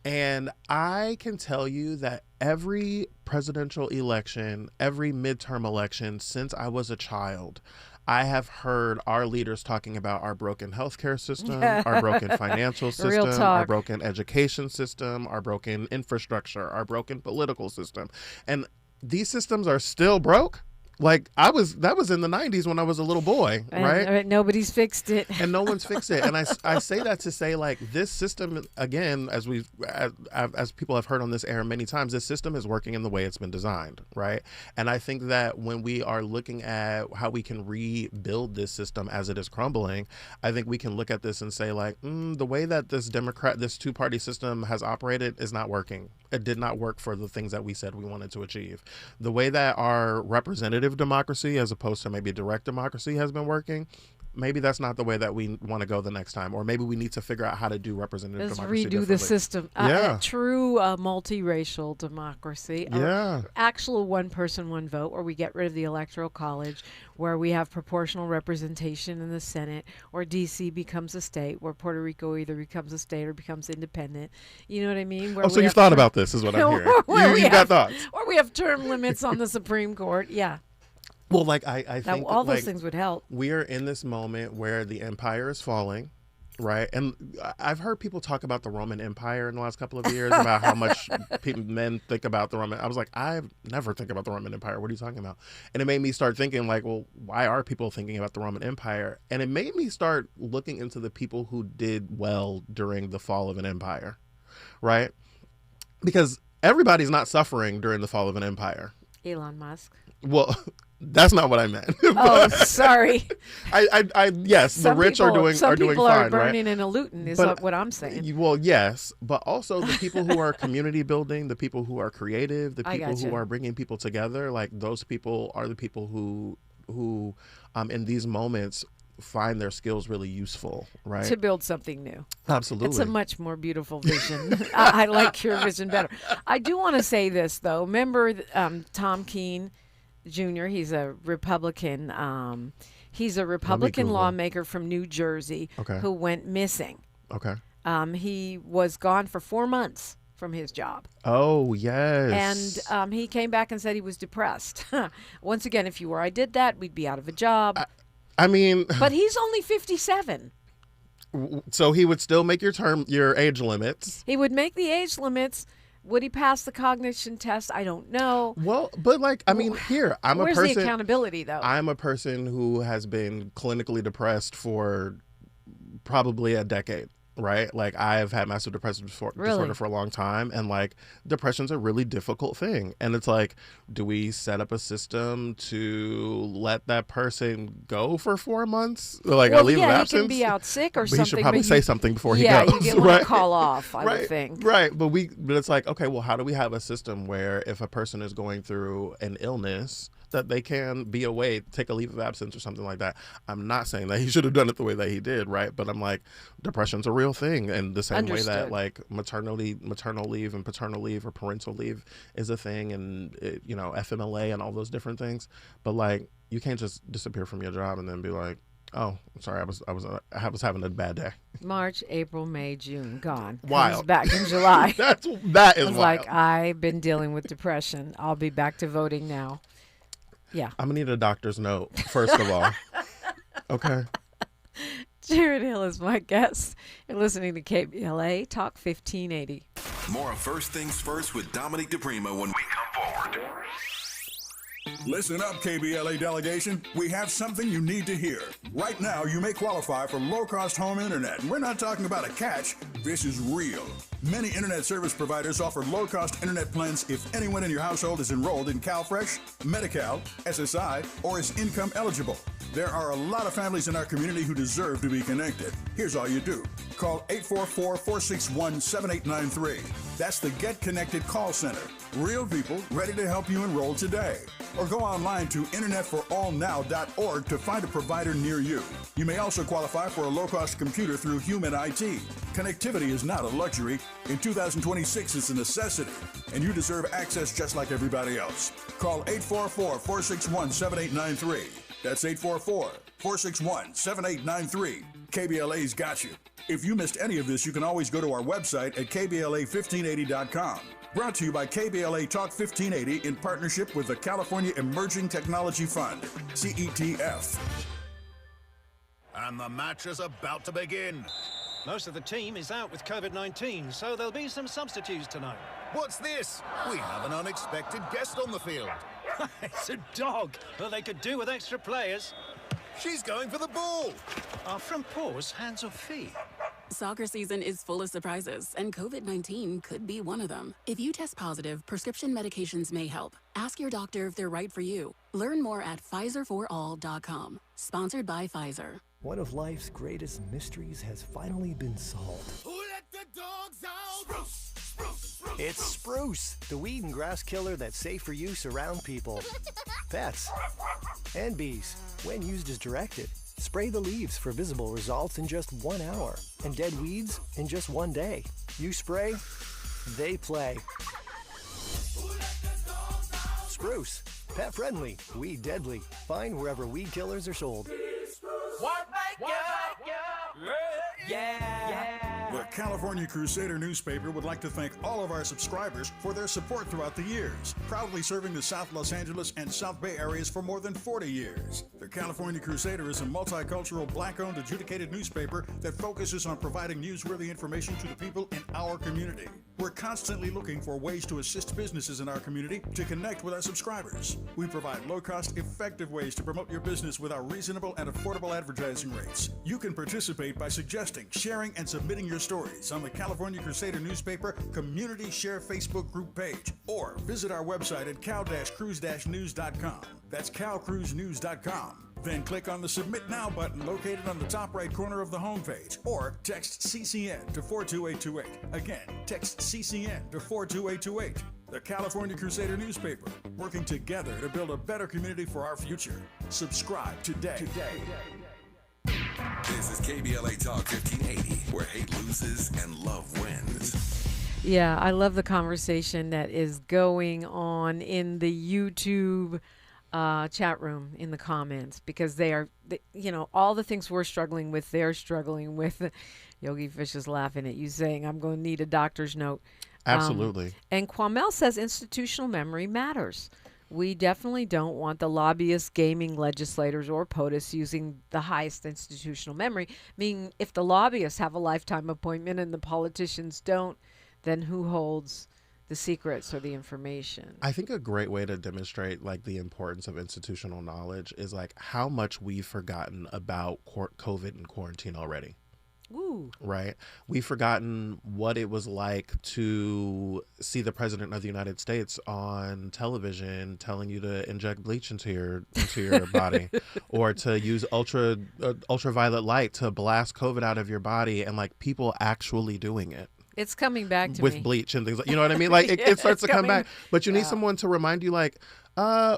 And I can tell you that every presidential election, every midterm election since I was a child, I have heard our leaders talking about our broken healthcare system, our broken financial system, our broken education system, our broken infrastructure, our broken political system. And these systems are still broke. That was in the 90s when I was a little boy, right? And nobody's fixed it. And no one's fixed it. And I say that to say, this system, again, as people have heard on this air many times, this system is working in the way it's been designed, right? And I think that when we are looking at how we can rebuild this system as it is crumbling, I think we can look at this and say, the way that this two-party system has operated is not working. It did not work for the things that we said we wanted to achieve. The way that our representative democracy, as opposed to maybe direct democracy, has been working, maybe that's not the way that we want to go the next time. Or maybe we need to figure out how to do representative democracy differently. Redo the system. Yeah. A true multiracial democracy. Yeah. Actual one person, one vote, where we get rid of the electoral college, where we have proportional representation in the Senate, or D.C. becomes a state, where Puerto Rico either becomes a state or becomes independent. You know what I mean? So you've thought about this, is what I'm hearing. You've got thoughts. Or we have term limits on the Supreme Court. Yeah. Well, I think all those things would help. We are in this moment where the empire is falling, right? And I've heard people talk about the Roman Empire in the last couple of years, about how much men think about the Roman. I was like, I never think about the Roman Empire. What are you talking about? And it made me start thinking, well, why are people thinking about the Roman Empire? And it made me start looking into the people who did well during the fall of an empire, right? Because everybody's not suffering during the fall of an empire. Elon Musk. Well, that's not what I meant. Oh, sorry. Yes, the rich are doing fine, right? Some people are burning and looting is what I'm saying. Well, yes, but also the people who are community building, the people who are creative, the people who are bringing people together, those people are the people who in these moments find their skills really useful, right? To build something new. Absolutely. It's a much more beautiful vision. I like your vision better. I do want to say this, though. Remember Tom Keene Jr., he's a Republican. He's a Republican lawmaker from New Jersey who went missing. Okay. He was gone for 4 months from his job. Oh, yes. And he came back and said he was depressed. Once again, if you or I did that, we'd be out of a job. I mean... But he's only 57. So he would still make your age limits. He would make the age limits. Would he pass the cognition test? I don't know. Well, but I'm a person... Where's the accountability, though? I'm a person who has been clinically depressed for probably a decade. right? Like, I've had massive depressive disorder for a long time, and like, depression's a really difficult thing. And it's like, do we set up a system to let that person go for 4 months, like a leave of absence? He can be out sick or but something. He should probably say something before he goes. Yeah, you get one right? call off, I would think. Right, but it's like, okay, well, how do we have a system where if a person is going through an illness, that they can be away, take a leave of absence or something like that? I'm not saying that he should have done it the way that he did, right? But I'm like, depression's a real thing, and the same way that like maternal leave and paternal leave or parental leave is a thing, and FMLA and all those different things. But like, you can't just disappear from your job and then be like, oh, I'm sorry, I was having a bad day. March, April, May, June, gone. Wild. Comes back in July. that is wild. Like, I've been dealing with depression. I'll be back to voting now. Yeah. I'm going to need a doctor's note, first of all. Okay. Jared Hill is my guest. You're listening to KBLA Talk 1580. More of First Things First with Dominique DePrima when we come forward. Listen up, KBLA delegation. We have something you need to hear. Right now, you may qualify for low-cost home internet. And we're not talking about a catch. This is real. Many internet service providers offer low-cost internet plans if anyone in your household is enrolled in CalFresh, Medi-Cal, SSI, or is income eligible. There are a lot of families in our community who deserve to be connected. Here's all you do. Call 844-461-7893. That's the Get Connected call center. Real people ready to help you enroll today. Or go online to internetforallnow.org to find a provider near you. You may also qualify for a low-cost computer through Human IT. Connectivity is not a luxury. In 2026, it's a necessity. And you deserve access just like everybody else. Call 844-461-7893. That's 844-461-7893. KBLA's got you. If you missed any of this, you can always go to our website at kbla1580.com. Brought to you by KBLA Talk 1580 in partnership with the California Emerging Technology Fund, CETF. And the match is about to begin. Most of the team is out with COVID-19, so there'll be some substitutes tonight. What's this? We have an unexpected guest on the field. It's a dog, but they could do with extra players. She's going for the ball. Are front paws hands or feet? Soccer season is full of surprises, and COVID-19 could be one of them. If you test positive, prescription medications may help. Ask your doctor if they're right for you. Learn more at PfizerForAll.com. Sponsored by Pfizer. One of life's greatest mysteries has finally been solved. Who let the dogs out? Spruce, spruce, spruce. It's spruce, the weed and grass killer that's safe for use around people, pets, and bees, when used as directed. Spray the leaves for visible results in just 1 hour, and dead weeds in just 1 day. You spray, they play. Spruce, pet friendly, weed deadly. Find wherever weed killers are sold. What make you? Yeah. The California Crusader newspaper would like to thank all of our subscribers for their support throughout the years, proudly serving the South Los Angeles and South Bay areas for more than 40 years. The California Crusader is a multicultural, black-owned, adjudicated newspaper that focuses on providing newsworthy information to the people in our community. We're constantly looking for ways to assist businesses in our community to connect with our subscribers. We provide low-cost, effective ways to promote your business with our reasonable and affordable advertising rates. You can participate by suggesting, sharing, and submitting your stories on the California Crusader newspaper Community Share Facebook group page, or visit our website at cal-cruise-news.com. That's calcruisenews.com. Then click on the Submit Now button located on the top right corner of the homepage, or text CCN to 42828. Again, text CCN to 42828. The California Crusader newspaper, working together to build a better community for our future. Subscribe today. This is KBLA Talk 1580, where hate loses and love wins. Yeah, I love the conversation that is going on in the YouTube chat room in the comments, because they are, all the things we're struggling with, they're struggling with. Yogi Fish is laughing at you saying, I'm going to need a doctor's note. Absolutely. And Kwamel says institutional memory matters. We definitely don't want the lobbyists, gaming legislators, or POTUS using the highest institutional memory. Meaning, if the lobbyists have a lifetime appointment and the politicians don't, then who holds the secrets or the information? I think a great way to demonstrate the importance of institutional knowledge is how much we've forgotten about COVID and quarantine already. Ooh. Right? We've forgotten what it was like to see the president of the United States on television telling you to inject bleach into your body, or to use ultraviolet light to blast COVID out of your body, and like people actually doing it. It's coming back to with me. bleach and things like, you know what I mean? Like it starts to come back, but you need someone to remind you, like,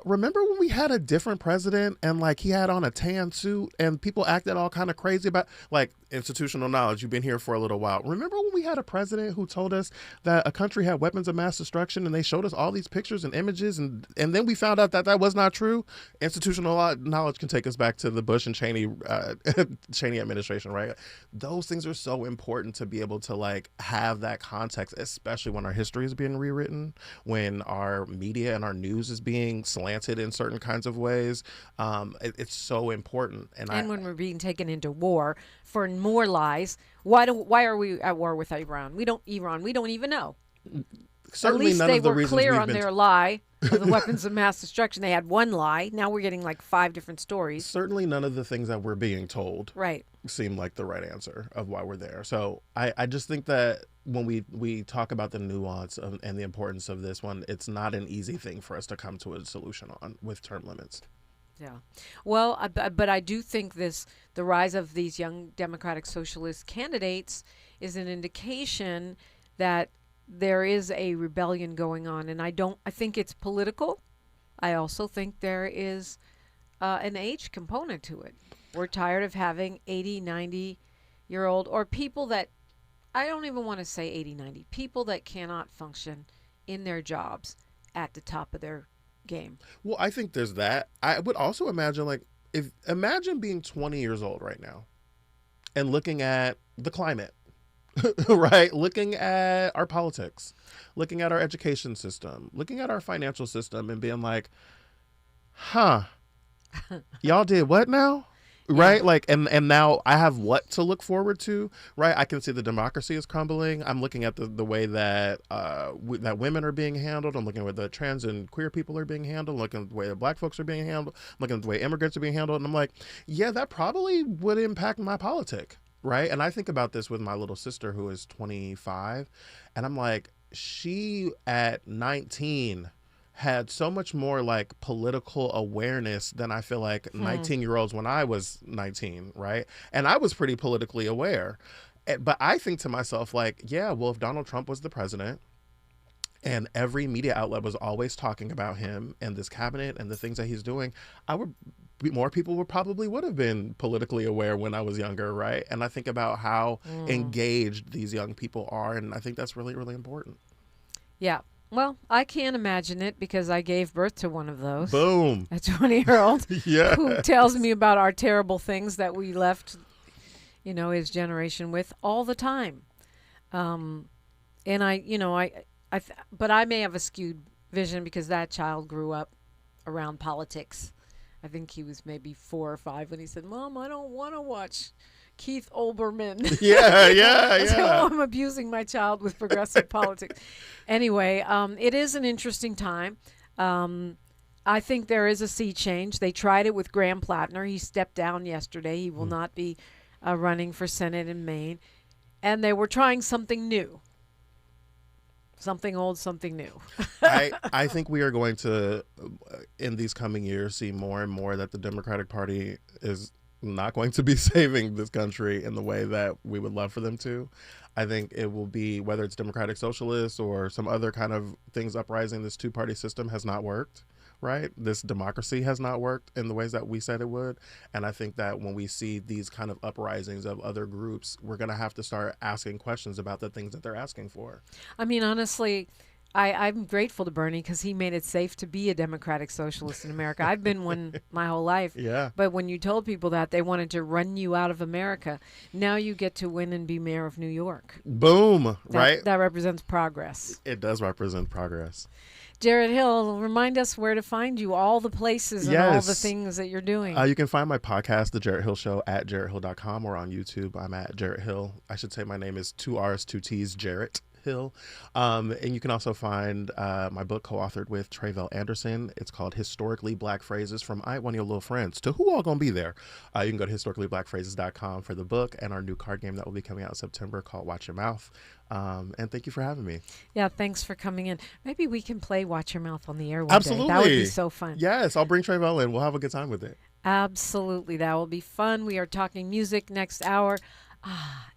remember when we had a different president and like he had on a tan suit and people acted all kind of crazy about, like, institutional knowledge. You've been here for a little while. Remember when we had a president who told us that a country had weapons of mass destruction, and they showed us all these pictures and images, and then we found out that that was not true? Institutional knowledge can take us back to the Bush and Cheney administration, right? Those things are so important to be able to like have that context, especially when our history is being rewritten, when our media and our news is being slanted in certain kinds of ways. It's so important. And when we're being taken into war for more lies, why are we at war with Iran? We don't even know. Certainly at least none they of the were reasons clear we've on been their lie of the weapons of mass destruction. They had one lie. Now we're getting like 5 different stories. Certainly none of the things that we're being told seem like the right answer of why we're there. So I just think that when we talk about the nuance and the importance of this one, it's not an easy thing for us to come to a solution on with term limits. Yeah. Well, but I do think the rise of these young Democratic Socialist candidates is an indication that there is a rebellion going on. And I think it's political. I also think there is an age component to it. We're tired of having 80, 90-year-old, or people that, I don't even want to say 80, 90, people that cannot function in their jobs at the top of their game. Well, I think there's that. I would also imagine, like, imagine being 20 years old right now and looking at the climate, right? Looking at our politics, looking at our education system, looking at our financial system, and being like, y'all did what now? Right? Yeah. Like, and now I have what to look forward to, right? I can see the democracy is crumbling. I'm looking at the way that that women are being handled. I'm looking at the way that trans and queer people are being handled. I'm looking at the way that black folks are being handled. I'm looking at the way immigrants are being handled. And I'm like, yeah, that probably would impact my politic, right? And I think about this with my little sister who is 25. And I'm like, she at 19 had so much more like political awareness than I feel like 19-year-olds when I was 19, right? And I was pretty politically aware. But I think to myself, like, yeah, well, if Donald Trump was the president and every media outlet was always talking about him and this cabinet and the things that he's doing, more people would have been politically aware when I was younger, right? And I think about how engaged these young people are, and I think that's really, really important. Yeah. Well, I can't imagine it because I gave birth to one of those. Boom. A 20-year-old yeah. who tells me about our terrible things that we left, his generation with all the time. And but I may have a skewed vision because that child grew up around politics. I think he was maybe 4 or 5 when he said, "Mom, I don't want to watch Keith Olbermann." Yeah. So I'm abusing my child with progressive politics. Anyway, it is an interesting time. I think there is a sea change. They tried it with Graham Plattner. He stepped down yesterday. He will not be running for Senate in Maine. And they were trying something new. Something old, something new. I think we are going to, in these coming years, see more and more that the Democratic Party is not going to be saving this country in the way that we would love for them to. I think it will be, whether it's Democratic Socialists or some other kind of things uprising, this two-party system has not worked, right? This democracy has not worked in the ways that we said it would. And I think that when we see these kind of uprisings of other groups, we're going to have to start asking questions about the things that they're asking for. I mean, honestly, I'm grateful to Bernie because he made it safe to be a Democratic Socialist in America. I've been one my whole life. Yeah. But when you told people that, they wanted to run you out of America. Now you get to win and be mayor of New York. Boom, right? That represents progress. It does represent progress. Jared Hill, remind us where to find you, all the places and all the things that you're doing. You can find my podcast, The Jarrett Hill Show, at jarretthill.com, or on YouTube. I'm at Jarrett Hill. I should say my name is 2 R's, 2 T's, Jarrett Hill. And you can also find my book co-authored with Tre'vell Anderson. It's called Historically Black Phrases from I Ain't One of Your Little Friends to Who All Gonna Be There. You can go to historicallyblackphrases.com for the book and our new card game that will be coming out in September called Watch Your Mouth. And thank you for having me. Yeah, thanks for coming in. Maybe we can play Watch Your Mouth on the air one Absolutely. day. That would be so fun. Yes, I'll bring Tre'vell in. We'll have a good time with it. Absolutely. That will be fun. We are talking music next hour.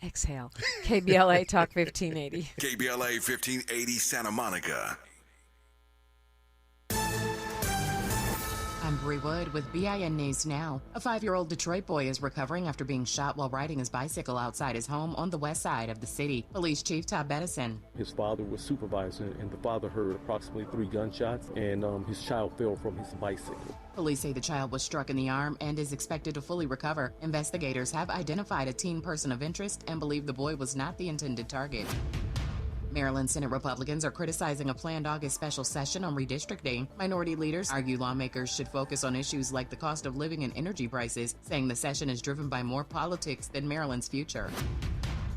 Exhale. KBLA Talk 1580. KBLA 1580 Santa Monica. I'm Bree Wood with BIN News Now. A 5-year-old Detroit boy is recovering after being shot while riding his bicycle outside his home on the west side of the city. Police Chief Todd Bettison. His father was supervising, and the father heard approximately 3 gunshots, and his child fell from his bicycle. Police say the child was struck in the arm and is expected to fully recover. Investigators have identified a teen person of interest and believe the boy was not the intended target. Maryland Senate Republicans are criticizing a planned August special session on redistricting. Minority leaders argue lawmakers should focus on issues like the cost of living and energy prices, saying the session is driven by more politics than Maryland's future.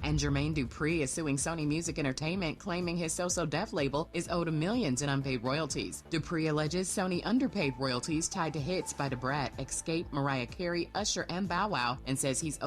And Jermaine Dupri is suing Sony Music Entertainment, claiming his So-So Def label is owed millions in unpaid royalties. Dupri alleges Sony underpaid royalties tied to hits by Da Brat, Escape, Mariah Carey, Usher, and Bow Wow, and says he's owed